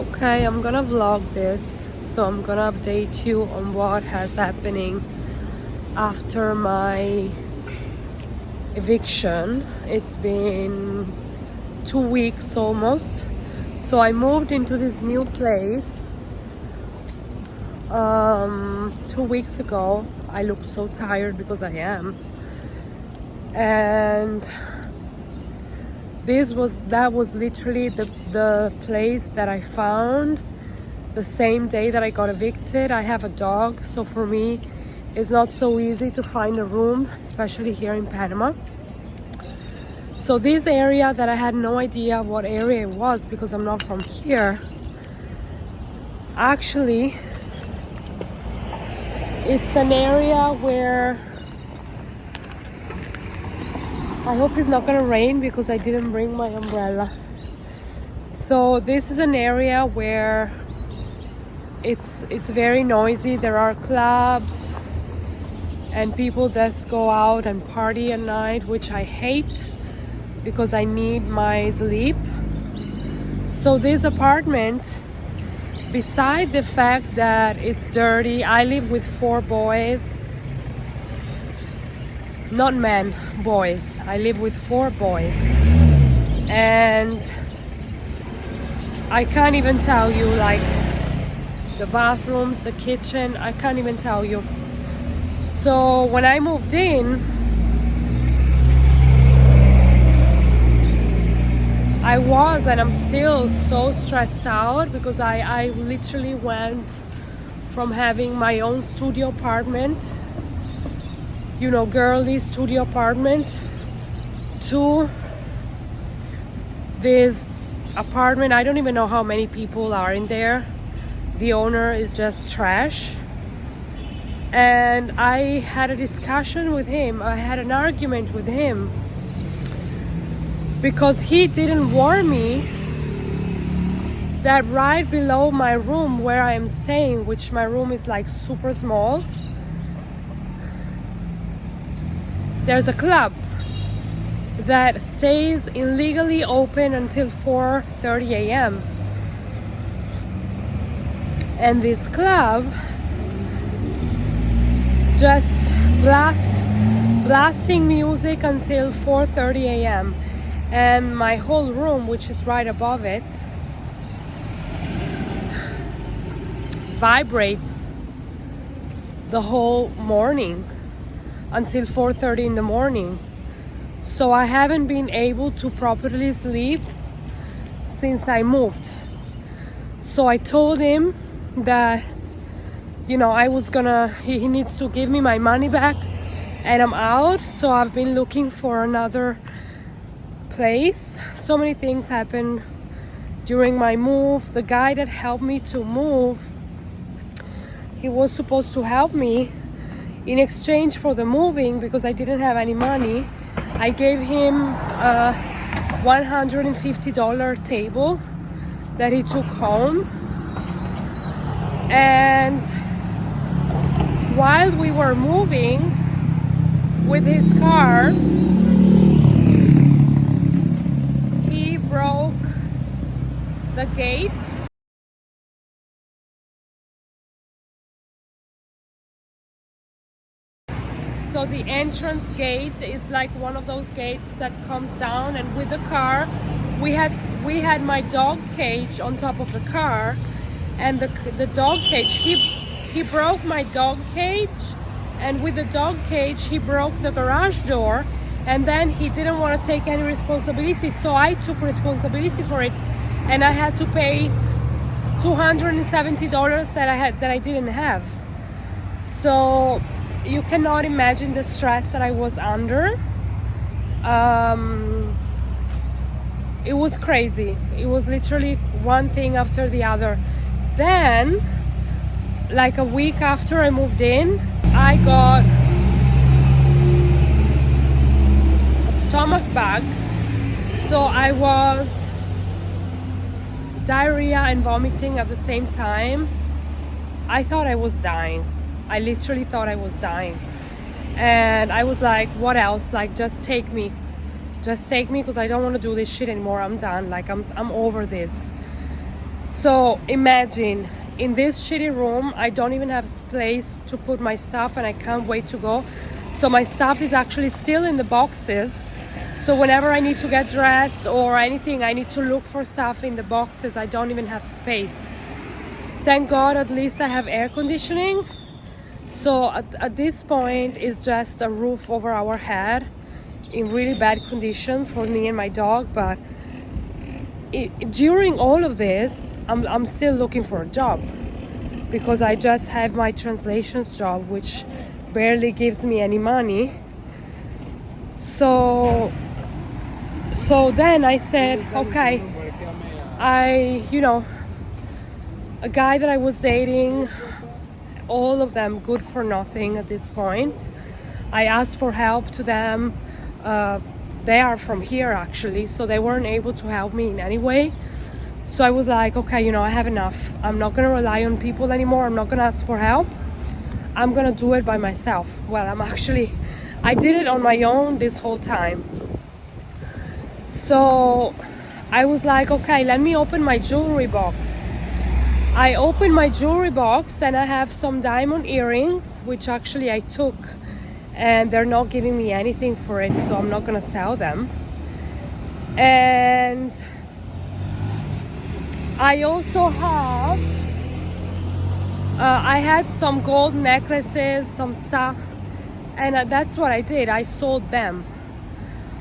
Okay, I'm gonna vlog this, so I'm gonna update you on what has happening after my eviction. It's been 2 weeks almost. So I moved into this new place 2 weeks ago. I look so tired because I am, and that was literally the place that I found the same day that I got evicted. I have a dog, so for me it's not so easy to find a room, especially here in Panama. So this area that I had no idea what area it was because I'm not from here, actually it's an area where I hope it's not gonna rain because I didn't bring my umbrella. So this is an area where it's very noisy. There are clubs and people just go out and party at night, which I hate because I need my sleep. So this apartment, beside the fact that it's dirty, I live with 4 boys. Not men, boys. I live with 4 boys. And I can't even tell you, like, the bathrooms, the kitchen, I can't even tell you. So when I moved in, I was, and I'm still so stressed out because I literally went from having my own studio apartment, girly studio apartment, to this apartment. I don't even know how many people are in there. The owner is just trash. And I had a discussion with him. I had an argument with him because he didn't warn me that right below my room where I am staying, which my room is like super small, there's a club that stays illegally open until 4:30 a.m. And this club just blasting music until 4:30 a.m. And my whole room, which is right above it, vibrates the whole morning until 4:30 in the morning. So I haven't been able to properly sleep since I moved. So I told him that he needs to give me my money back and I'm out. So I've been looking for another place. So many things happened during my move. The guy that helped me to move, he was supposed to help me in exchange for the moving because I didn't have any money. I gave him a $150 table that he took home, and while we were moving with his car, he broke the gate. So the entrance gate is like one of those gates that comes down, and with the car, we had my dog cage on top of the car, and the dog cage, he broke my dog cage, and with the dog cage he broke the garage door, and then he didn't want to take any responsibility, so I took responsibility for it, and I had to pay $270 that I didn't have. So you cannot imagine the stress that I was under. It was crazy. It was literally one thing after the other. Then, like a week after I moved in, I got a stomach bug. So I was diarrhea and vomiting at the same time. I thought I was dying. I literally thought I was dying. And I was like, what else? Like, just take me because I don't want to do this shit anymore. I'm done. Like, I'm over this. So imagine, in this shitty room, I don't even have place to put my stuff, and I can't wait to go. So my stuff is actually still in the boxes. So whenever I need to get dressed or anything, I need to look for stuff in the boxes. I don't even have space. Thank God, at least I have air conditioning. So at this point, it's just a roof over our head in really bad conditions for me and my dog. But during all of this, I'm still looking for a job, because I just have my translations job, which barely gives me any money. So then I said, okay, a guy that I was dating, all of them good for nothing at this point. I asked for help to them. They are from here actually, so they weren't able to help me in any way. So I was like, okay, I have enough. I'm not gonna rely on people anymore. I'm not gonna ask for help. I'm gonna do it by myself. Well, I did it on my own this whole time. So I was like, okay, let me open my jewelry box. I opened my jewelry box and I have some diamond earrings, which actually I took, and they're not giving me anything for it, so I'm not gonna sell them. And I also have I had some gold necklaces, some stuff, and that's what I did. I sold them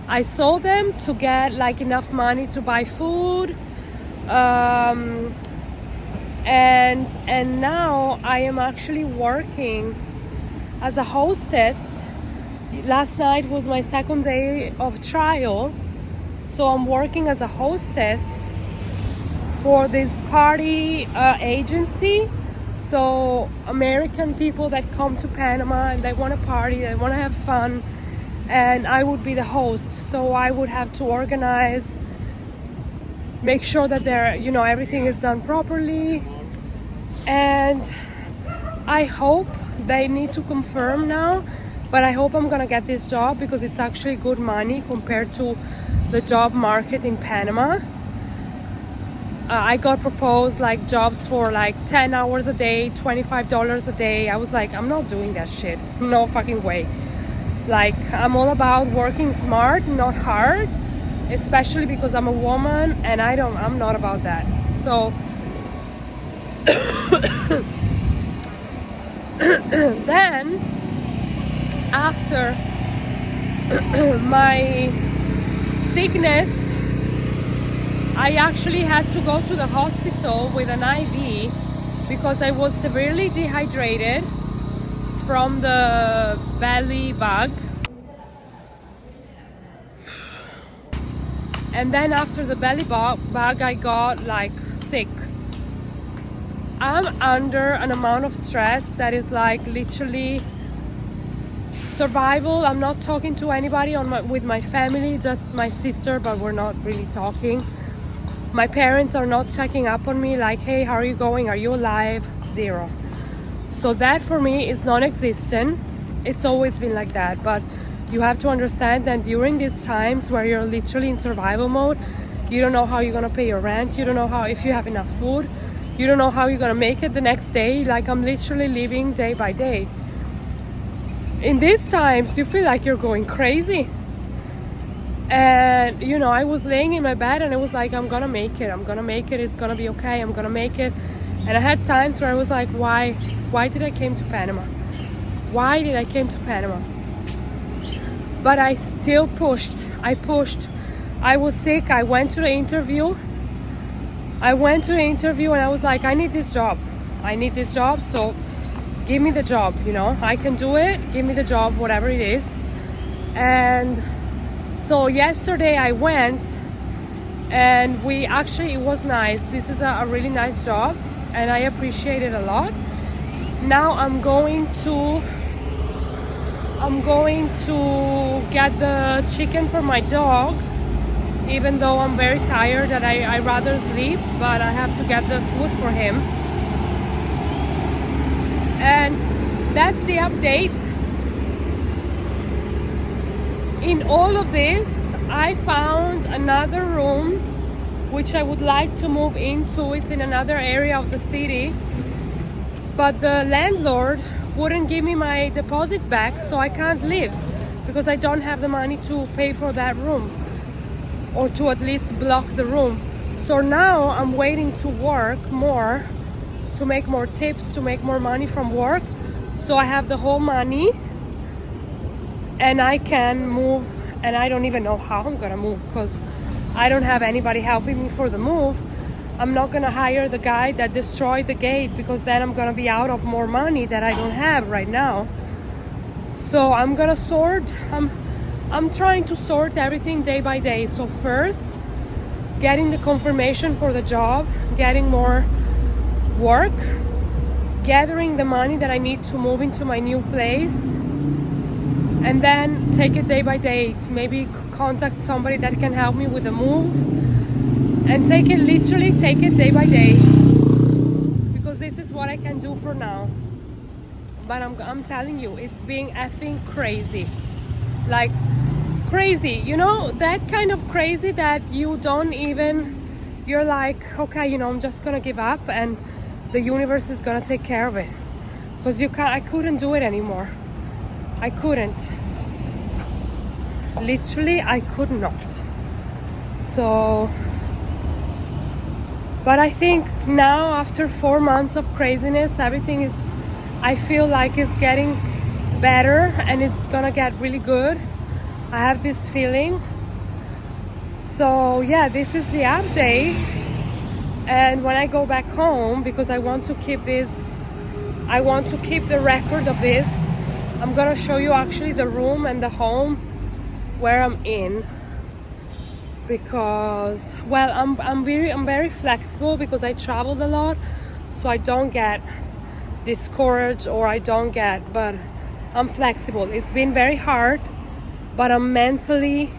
to get like enough money to buy food, and now I am actually working as a hostess. Last night was my second day of trial, so I'm working as a hostess for this party agency. So American people that come to Panama and they want to party, they want to have fun, and I would be the host. So I would have to organize, make sure that everything is done properly. And I hope, they need to confirm now, but I hope I'm gonna get this job, because it's actually good money compared to the job market in Panama. I got proposed like jobs for like 10 hours a day, $25 a day. I was like, I'm not doing that shit. No fucking way. Like, I'm all about working smart, not hard, especially because I'm a woman and I'm not about that. So then after my sickness, I actually had to go to the hospital with an IV because I was severely dehydrated from the belly bug. And then after the belly bug, I got like sick. I'm under an amount of stress that is like literally survival. I'm not talking to anybody with my family, just my sister, but we're not really talking. My parents are not checking up on me like, hey, how are you going? Are you alive? Zero. So that for me is non-existent. It's always been like that. But you have to understand that during these times where you're literally in survival mode, you don't know how you're gonna pay your rent. You don't know if you have enough food. You don't know how you're gonna make it the next day. Like, I'm literally living day by day. In these times, you feel like you're going crazy. And I was laying in my bed and I was like, I'm gonna make it, it's gonna be okay, I'm gonna make it. And I had times where I was like, why did I came to Panama? Why did I came to Panama? But I still pushed. I was sick. I went to the interview and I was like, I need this job, so give me the job. I can do it, give me the job, whatever it is. And so yesterday I went, and it was nice. This is a really nice job and I appreciate it a lot. Now I'm going to get the chicken for my dog, even though I'm very tired and I rather sleep, but I have to get the food for him. And that's the update. In all of this, I found another room which I would like to move into. It's in another area of the city, but the landlord wouldn't give me my deposit back, so I can't live because I don't have the money to pay for that room, or to at least block the room. So now I'm waiting to work more, to make more tips, to make more money from work, so I have the whole money and I can move. And I don't even know how I'm gonna move because I don't have anybody helping me for the move. I'm not gonna hire the guy that destroyed the gate, because then I'm gonna be out of more money that I don't have right now. So I'm gonna sort, I'm trying to sort everything day by day. So first, getting the confirmation for the job, getting more work, gathering the money that I need to move into my new place, and then take it day by day. Maybe contact somebody that can help me with the move, and literally take it day by day, because this is what I can do for now. But I'm telling you, it's being effing crazy. Like crazy, you know, that kind of crazy that you don't even, you're like, okay, you know, I'm just gonna give up and the universe is gonna take care of it. Because I couldn't do it anymore. I couldn't. Literally, I could not. So, but I think now, after 4 months of craziness, everything is, I feel like it's getting better and it's gonna get really good. I have this feeling. So yeah, this is the update. And when I go back home, because I want to keep this, I want to keep the record of this, I'm gonna show you actually the room and the home where I'm in, because well, I'm very flexible, because I traveled a lot, so I don't get discouraged, or I don't get, but I'm flexible. It's been very hard, but I'm mentally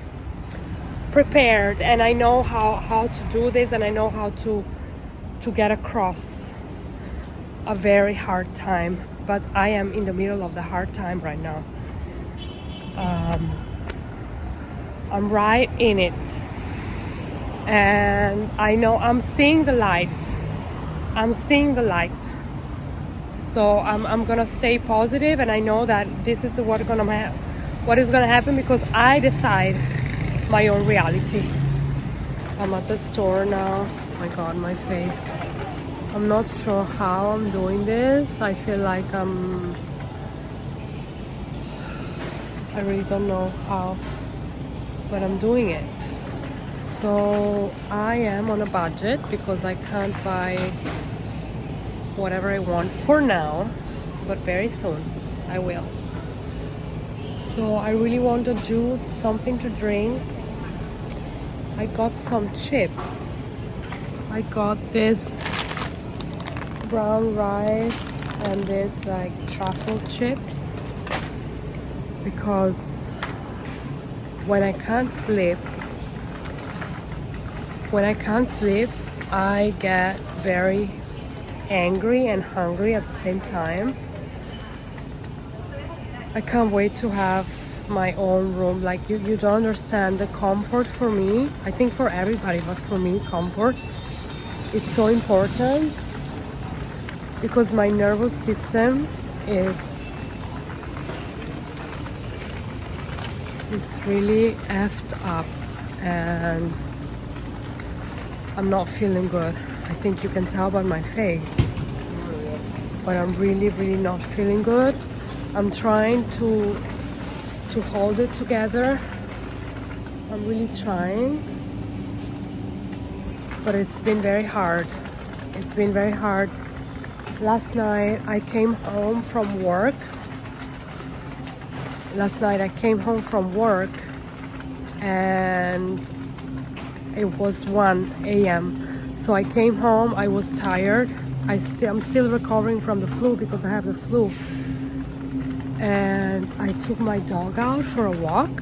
prepared, and I know how to do this, and I know how to get across a very hard time. But I am in the middle of the hard time right now. I'm right in it, and I know I'm seeing the light. I'm seeing the light. So I'm gonna stay positive, and I know that this is what is gonna happen, because I decide my own reality. I'm at the store now. Oh my god, my face. I'm not sure how I'm doing this. I feel like I really don't know how, but I'm doing it. So I am on a budget, because I can't buy whatever I want for now, but very soon I will. So I really want a juice, something to drink. I got some chips. I got this brown rice and this like truffle chips, because when I can't sleep, I get very angry and hungry at the same time. I can't wait to have my own room. Like you don't understand the comfort for me. I think for everybody, but for me, comfort, it's so important, because my nervous system it's really effed up, and I'm not feeling good. I think you can tell by my face, but I'm really not feeling good. I'm trying to hold it together. I'm really trying, but it's been very hard. It's been very hard. Last night I came home from work. And it was 1 a.m. So I came home, I was tired. I'm still recovering from the flu, because I have the flu. And I took my dog out for a walk.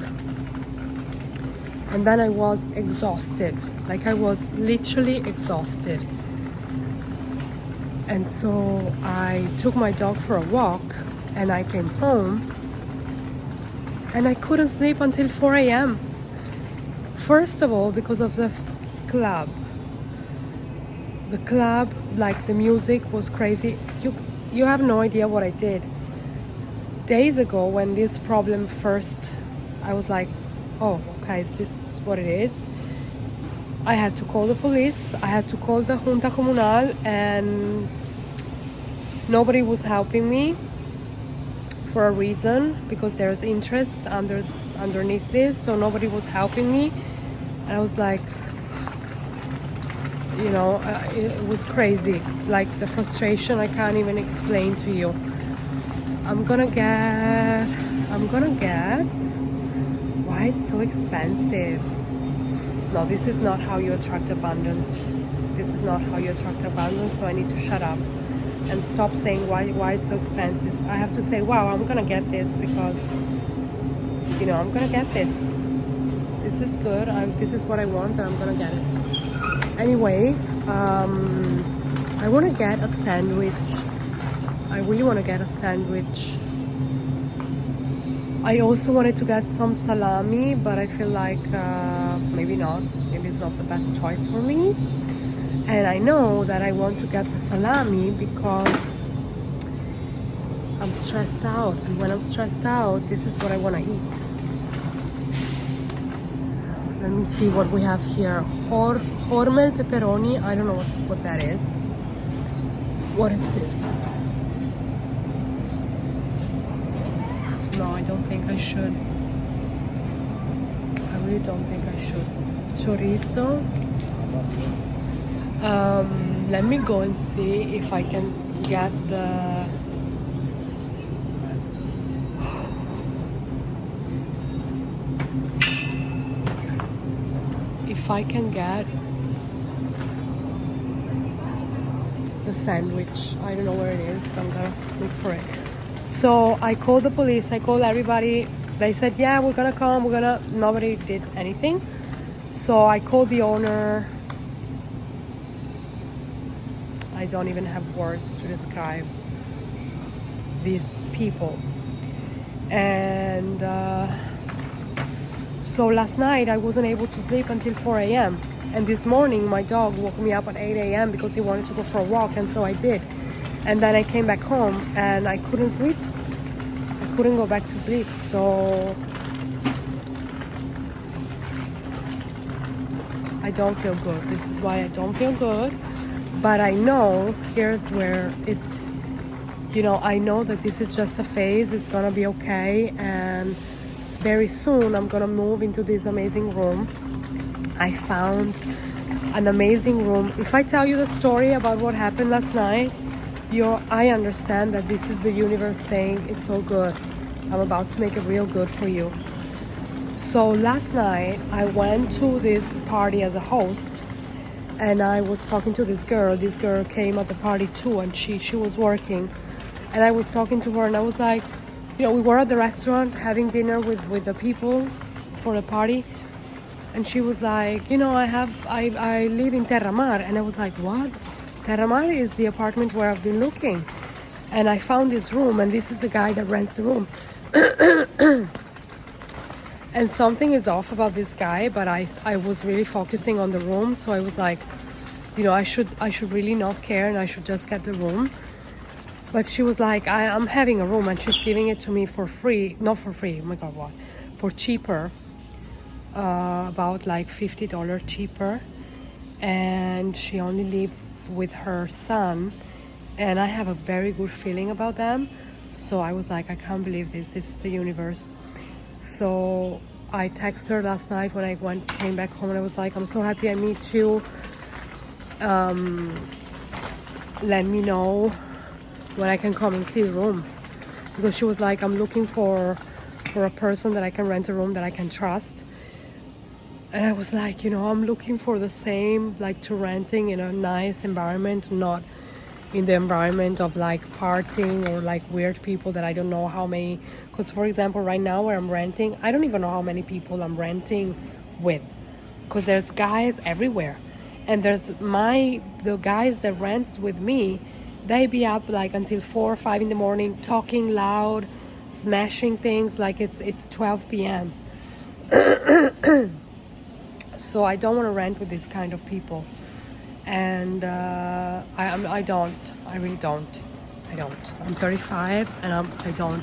And then I was exhausted. Like, I was literally exhausted. And so I took my dog for a walk, and I came home, and I couldn't sleep until 4 a.m. First of all, because of the club. The club, like the music was crazy. You have no idea what I did. Days ago when this problem first, I was like, oh, okay, is this what it is? I had to call the police, I had to call the Junta Comunal, and nobody was helping me for a reason, because there's interest underneath this, so nobody was helping me. And I was like, you know, it was crazy. Like the frustration, I can't even explain to you. I'm gonna get, why it's so expensive? No, this is not how you attract abundance. This is not how you attract abundance, so I need to shut up and stop saying why it's so expensive. I have to say, wow, I'm gonna get this because, you know, I'm gonna get this. This is good. This is what I want, and I'm gonna get it. Anyway, I want to get a sandwich. I really want to get a sandwich. I also wanted to get some salami, but I feel like maybe not. Maybe it's not the best choice for me. And I know that I want to get the salami because I'm stressed out. And when I'm stressed out, this is what I want to eat. Let me see what we have here. Hormel pepperoni. I don't know what that is. What is this? No, I don't think I should. I really don't think I should. Chorizo. Let me go and see if I can get the... If I can get the sandwich. I don't know where it is, so I'm gonna look for it. So I called the police, I called everybody. They said, yeah, we're gonna come, nobody did anything. So I called the owner. I don't even have words to describe these people. And so last night I wasn't able to sleep until 4 a.m. And this morning my dog woke me up at 8 a.m. because he wanted to go for a walk, and so I did. And then I came back home and I couldn't sleep. I couldn't go back to sleep. So I don't feel good. This is why I don't feel good. But I know, here's where it's, you know, I know that this is just a phase. It's gonna be okay. And very soon I'm gonna move into this amazing room. I found an amazing room. If I tell you the story about what happened last night, I understand that this is the universe saying it's all good. I'm about to make it real good for you. So last night I went to this party as a host, and I was talking to this girl. This girl came at the party too, and she was working. And I was talking to her, and I was like, you know, we were at the restaurant having dinner with the people for the party. And she was like, you know, I live in Terramar. And I was like, what? Terramar is the apartment where I've been looking. And I found this room, and this is the guy that rents the room. And something is off about this guy, but I was really focusing on the room. So I was like, you know, I should really not care, and I should just get the room. But she was like, I'm having a room, and she's giving it to me for free. Not for free, oh my God, what? For cheaper. About like $50 cheaper. And she only lives with her son. And I have a very good feeling about them. So I was like, I can't believe this. This is the universe. So I texted her last night when I came back home, and I was like, I'm so happy I meet you. Let me know when I can come and see the room. Because she was like, I'm looking for a person that I can rent a room that I can trust. And I was like, you know, I'm looking for the same, like to renting in a nice environment, not in the environment of like partying or like weird people that I don't know how many. Because for example, right now where I'm renting, I don't even know how many people I'm renting with. Because there's guys everywhere. And there's the guys that rents with me, they be up like until 4 or 5 in the morning, talking loud, smashing things like it's 12 p.m. So I don't want to rent with this kind of people. and I don't. I really don't. I don't. I'm 35, and I don't.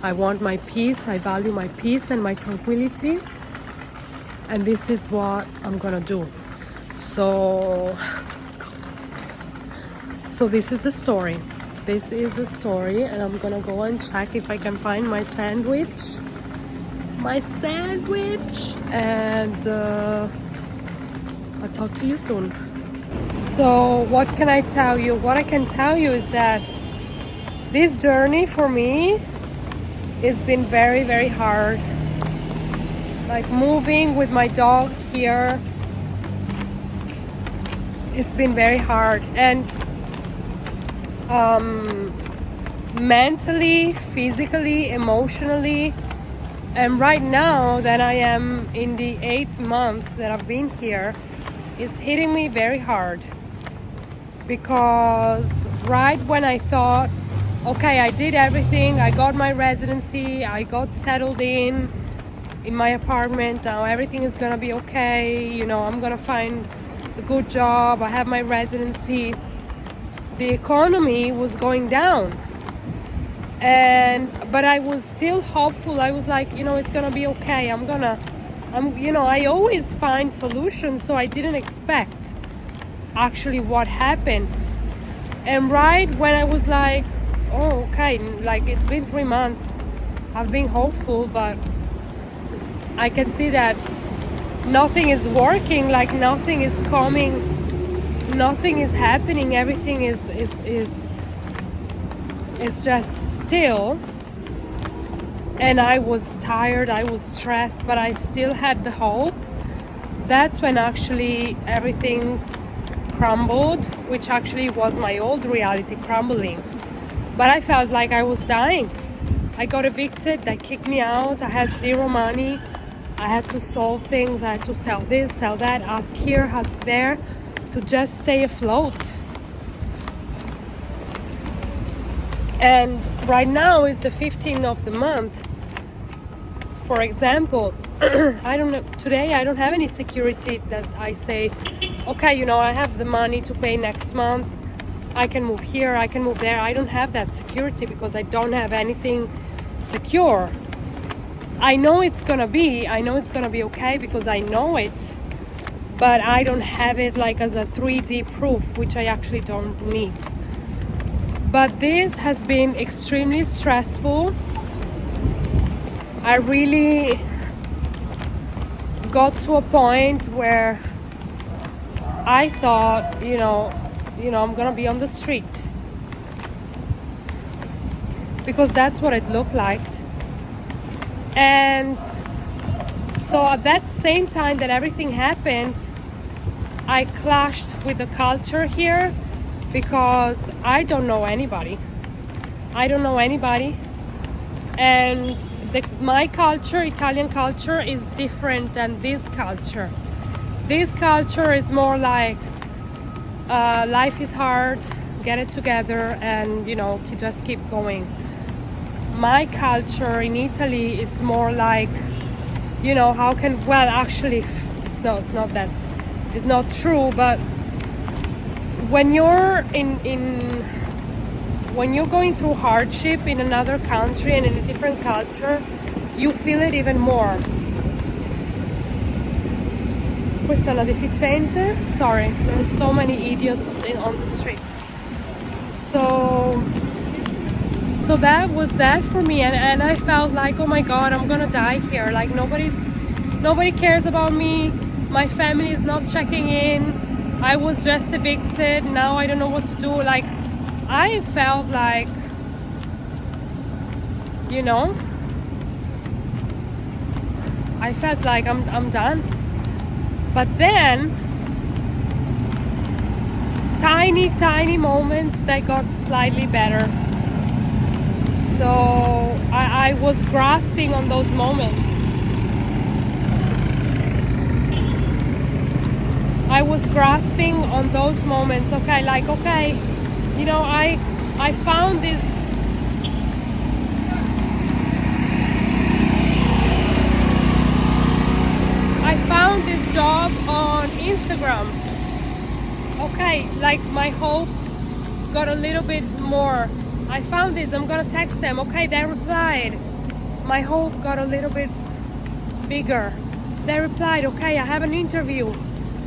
I want my peace. I value my peace and my tranquility, and this is what I'm gonna do. So this is the story. This is the story, and I'm gonna go and check if I can find my sandwich. And I'll talk to you soon. So what can I tell you? What I can tell you is that this journey for me has been very, very hard. Like moving with my dog here, it's been very hard. And mentally, physically, emotionally, and right now that I am in the 8th month that I've been here, it's hitting me very hard, because right when I thought, okay, I did everything, I got my residency, I got settled in my apartment, now everything is gonna be okay, you know, I'm gonna find a good job, I have my residency, the economy was going down. But I was still hopeful. I was like, you know, it's gonna be okay. I always find solutions, so I didn't expect actually what happened. And right when I was like, oh, okay, like it's been 3 months, I've been hopeful, but I can see that nothing is working, like nothing is coming, nothing is happening, everything is just still. And I was tired, I was stressed, but I still had the hope. That's when actually everything crumbled, which actually was my old reality crumbling. But I felt like I was dying. I got evicted, they kicked me out, I had zero money, I had to solve things, I had to sell this, sell that, ask here, ask there, to just stay afloat. And right now is the 15th of the month. For example, I don't know, today I don't have any security that I say, okay, you know, I have the money to pay next month, I can move here, I can move there. I don't have that security because I don't have anything secure. I know it's gonna be okay because I know it, but I don't have it like as a 3D proof, which I actually don't need. But this has been extremely stressful. I really got to a point where I thought, you know, I'm gonna be on the street, because that's what it looked like. And so at that same time that everything happened, I clashed with the culture here, because I don't know anybody. And my culture, Italian culture, is different than this culture. This culture is more like life is hard, get it together, and just keep going. My culture in Italy is more like, actually it's not true, but when you're when you're going through hardship in another country and in a different culture, you feel it even more. Questa è una deficiente. Sorry, there's so many idiots on the street. So that was that for me, and I felt like, oh my god, I'm gonna die here. Like nobody cares about me. My family is not checking in. I was just evicted. Now I don't know what to do. Like, I felt like, I felt like I'm done. But then, tiny moments, they got slightly better. So I was grasping on those moments. I was grasping on those moments. Okay, I found this. I found this job on Instagram. Okay, like my hope got a little bit more. I found this, I'm gonna text them. Okay, they replied. My hope got a little bit bigger. They replied, okay, I have an interview.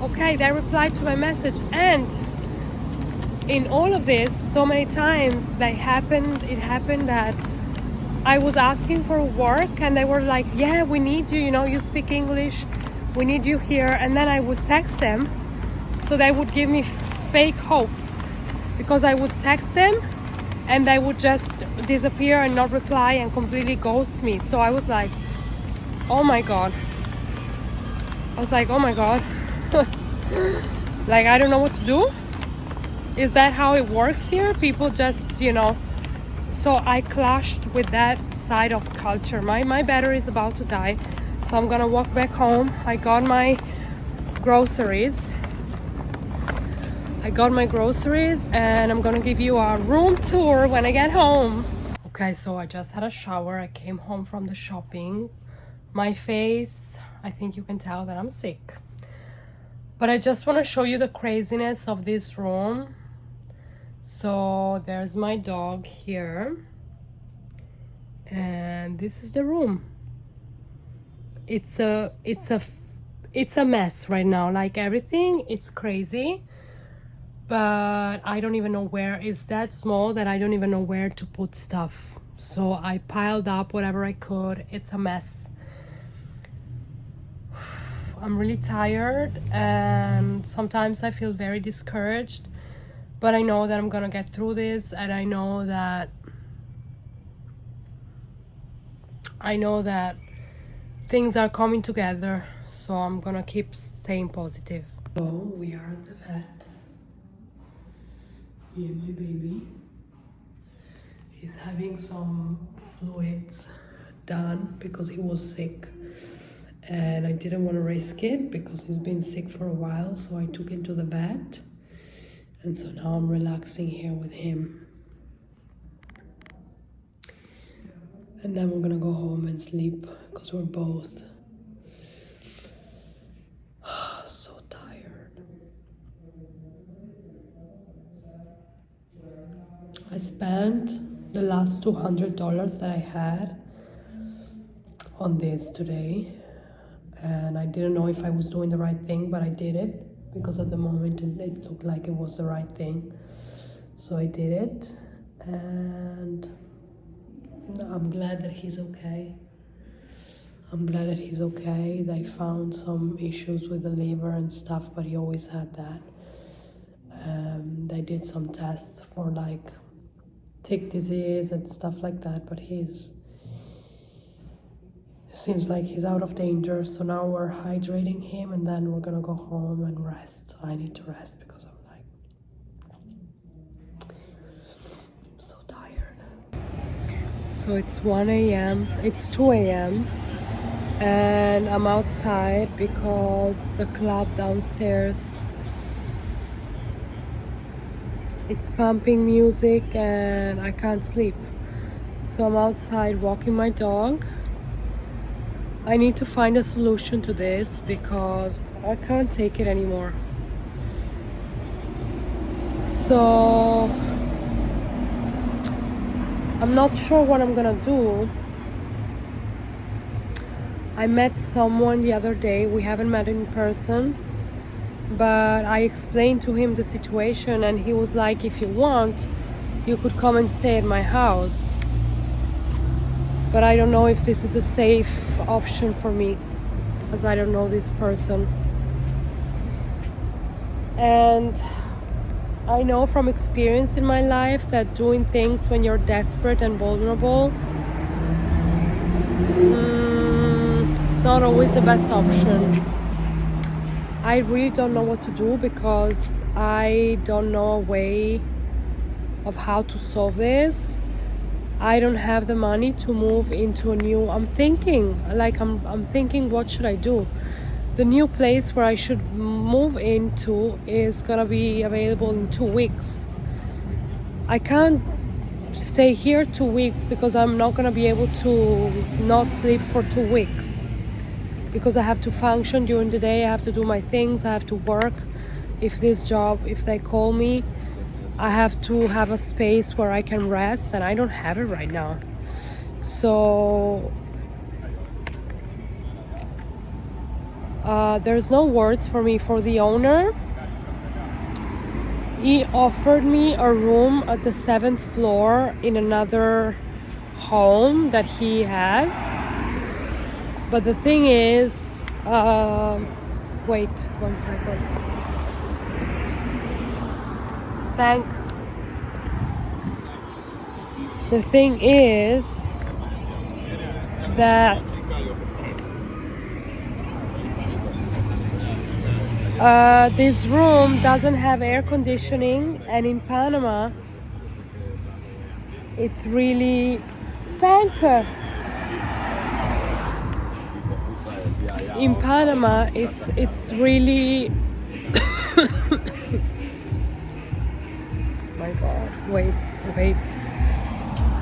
Okay, they replied to my message. And in all of this, so many times it happened that I was asking for work and they were like, yeah, we need you, you speak English, we need you here. And then I would text them, so they would give me fake hope, because I would text them and they would just disappear and not reply and completely ghost me. So I was like, oh my god. I was like, oh my god. Like, I don't know what to do. Is that how it works here? People just, So I clashed with that side of culture. My battery is about to die, so I'm gonna walk back home. I got my groceries and I'm gonna give you a room tour when I get home. Okay, so I just had a shower. I came home from the shopping. My face, I think you can tell that I'm sick. But I just want to show you the craziness of this room. So there's my dog here. And this is the room. It's a mess right now. Like, everything, it's crazy. But I don't even know where. It's that small that I don't even know where to put stuff. So I piled up whatever I could. It's a mess. I'm really tired and sometimes I feel very discouraged, but I know that I'm gonna get through this, and I know that things are coming together, so I'm gonna keep staying positive. So we are at the vet. Me and my baby. He's having some fluids done because he was sick. And I didn't want to risk it because he's been sick for a while, so I took him to the vet. And so now I'm relaxing here with him. And then we're gonna go home and sleep because we're both so tired. I spent the last $200 that I had on this today. And I didn't know if I was doing the right thing, but I did it because at the moment it looked like it was the right thing. So I did it, and I'm glad that he's okay. They found some issues with the liver and stuff, but he always had that. They did some tests for like tick disease and stuff like that, but seems like he's out of danger. So now we're hydrating him and then we're gonna go home and rest. I need to rest because I'm so tired. So it's 1 a.m. It's 2 a.m. and I'm outside because the club downstairs, it's pumping music and I can't sleep. So I'm outside walking my dog. I need to find a solution to this because I can't take it anymore. So I'm not sure what I'm gonna do. I met someone the other day. We haven't met in person, but I explained to him the situation and he was like, if you want, you could come and stay at my house. But I don't know if this is a safe option for me, as I don't know this person. And I know from experience in my life that doing things when you're desperate and vulnerable, it's not always the best option. I really don't know what to do because I don't know a way of how to solve this. I don't have the money to move into a new, I'm thinking what should I do? The new place where I should move into is gonna be available in 2 weeks. I can't stay here 2 weeks because I'm not gonna be able to not sleep for 2 weeks because I have to function during the day, I have to do my things, I have to work. if they call me, I have to have a space where I can rest, and I don't have it right now. So there's no words for me. For the owner, he offered me a room at the 7th floor in another home that he has. But the thing is, wait 1 second. Spank. The thing is that this room doesn't have air conditioning, and in Panama it's really Spank. In Panama it's really my god, wait.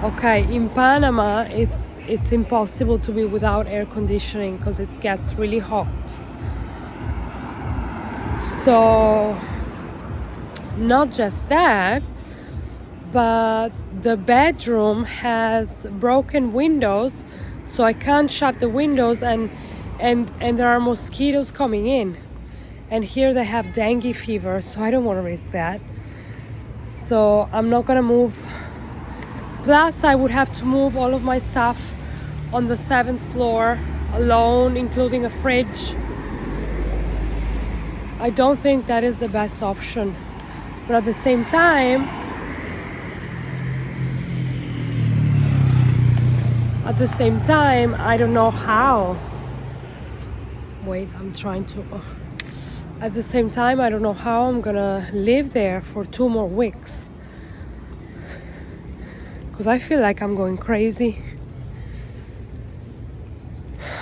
Okay, in Panama it's impossible to be without air conditioning because it gets really hot. So not just that, but the bedroom has broken windows, so I can't shut the windows, and there are mosquitoes coming in, and here they have dengue fever, so I don't want to risk that. So I'm not gonna move. Plus I would have to move all of my stuff on the 7th floor alone, including a fridge. I don't think that is the best option, but at the same time I don't know how. Wait, I'm trying to at the same time I don't know how I'm gonna live there for 2 more weeks, because I feel like I'm going crazy.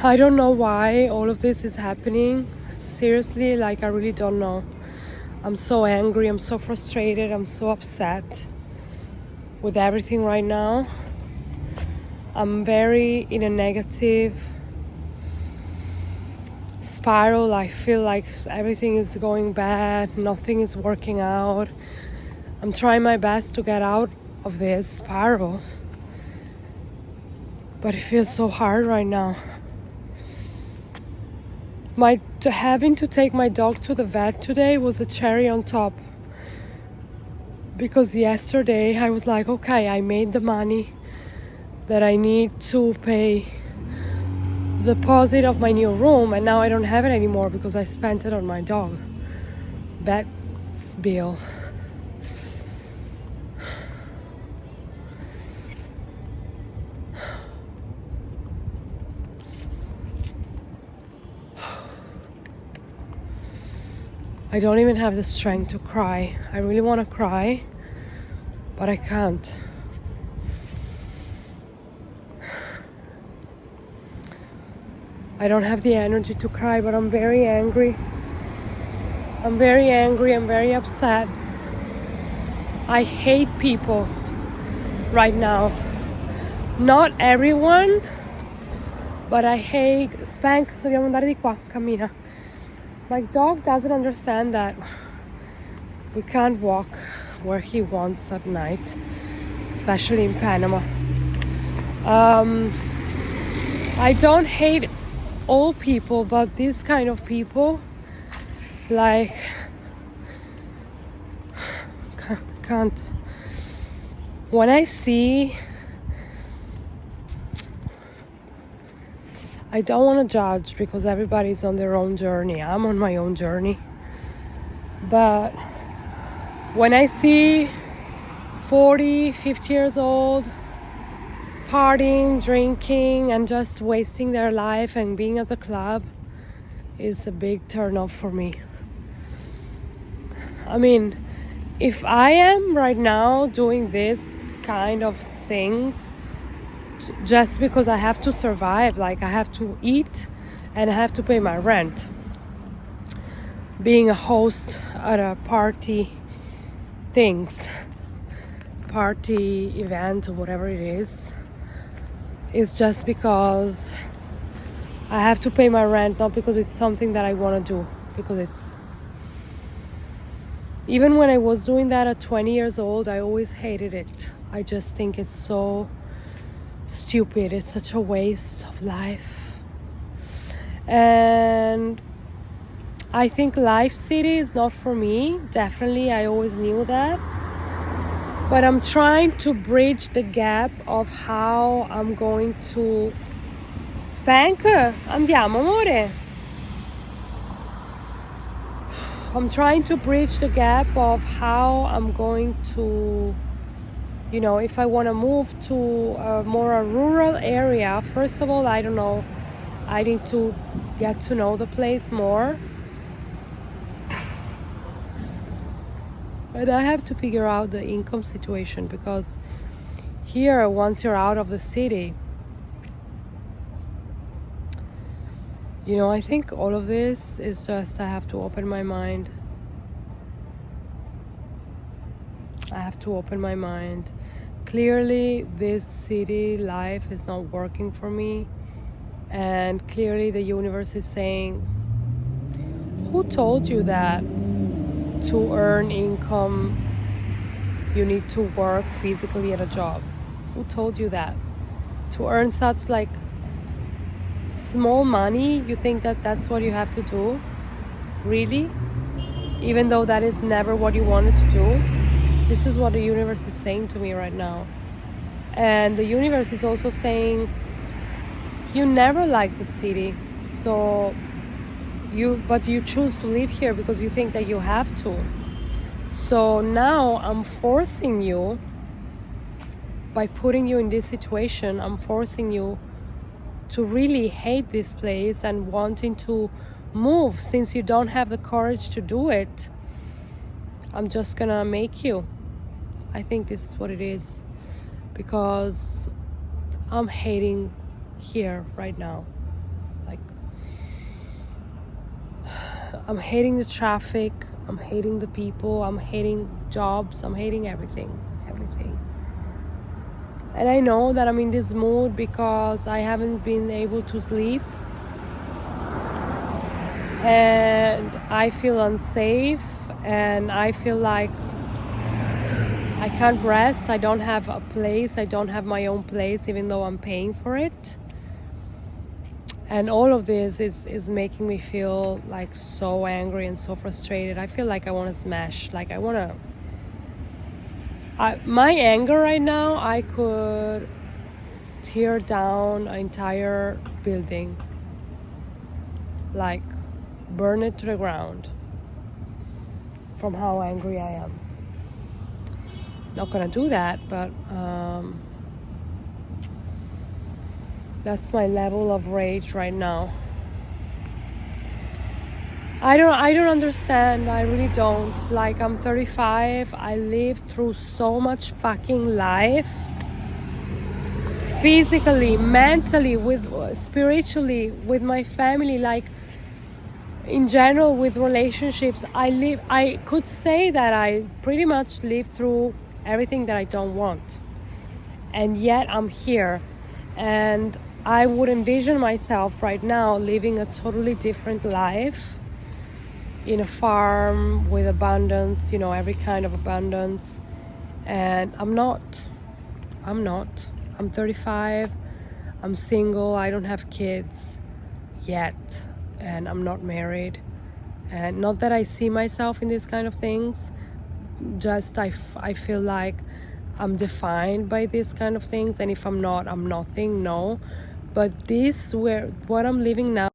I don't know why all of this is happening. Seriously, like I really don't know. I'm so angry, I'm so frustrated, I'm so upset with everything right now. I'm very in a negative spiral. I feel like everything is going bad, nothing is working out. I'm trying my best to get out of this spiral, but it feels so hard right now. Having to take my dog to the vet today was a cherry on top, because yesterday I was like, okay, I made the money that I need to pay the deposit of my new room, and now I don't have it anymore because I spent it on my dog. Vet's bill. I don't even have the strength to cry. I really want to cry, but I can't. I don't have the energy to cry, but I'm very angry. I'm very upset. I hate people right now. Not everyone, but I hate... Spank, dobbiamo andare di qua, cammina. My dog doesn't understand that we can't walk where he wants at night, especially in Panama. I don't hate all people, but this kind of people, like, can't. When I see, I don't want to judge because everybody's on their own journey. I'm on my own journey. But when I see 40, 50 years old partying, drinking, and just wasting their life and being at the club, is a big turn off for me. I mean, if I am right now doing this kind of things just because I have to survive, like I have to eat and I have to pay my rent, being a host at a party event or whatever it is just because I have to pay my rent, not because it's something that I want to do, because Even when I was doing that at 20 years old, I always hated it. I just think it's so stupid. It's such a waste of life. And I think Life City is not for me. Definitely, I always knew that. But I'm trying to bridge the gap of how I'm going to... Spank? Andiamo, amore. I'm trying to bridge the gap of how I'm going to, you know, if I want to move to a rural area. First of all, I don't know. I need to get to know the place more. But I have to figure out the income situation, because here, once you're out of the city, you know, I think all of this is just, I have to open my mind. I have to open my mind. Clearly, this city life is not working for me. And clearly the universe is saying, who told you that to earn income, you need to work physically at a job? Who told you that? To earn such like small money, you think that that's what you have to do? Really? Even though that is never what you wanted to do? This is what the universe is saying to me right now. And the universe is also saying, you never liked the city, so but you choose to live here because you think that you have to. So now I'm forcing you, by putting you in this situation, I'm forcing you to really hate this place and wanting to move. Since you don't have the courage to do it, I'm just gonna make you. I think this is what it is, because I'm hating here right now. Like, I'm hating the traffic, I'm hating the people, I'm hating jobs, I'm hating everything. And I know that I'm in this mood because I haven't been able to sleep, and I feel unsafe, and I feel like I can't rest. I don't have a place, I don't have my own place, even though I'm paying for it. And all of this is making me feel like so angry and so frustrated. I feel like I want to smash, like I want to... my anger right now, I could tear down an entire building, like burn it to the ground, from how angry I am. Not gonna do that, but that's my level of rage right now. I don't understand. I really don't. Like, I'm 35. I lived through so much fucking life. Physically, mentally, spiritually, with my family, like in general with relationships. I could say that I pretty much lived through everything that I don't want. And yet I'm here. And I would envision myself right now living a totally different life, in a farm with abundance, you know, every kind of abundance. And I'm not. I'm 35. I'm single. I don't have kids yet. And I'm not married. And not that I see myself in these kind of things. Just I feel like I'm defined by these kind of things. And if I'm not, I'm nothing. No. But what I'm living now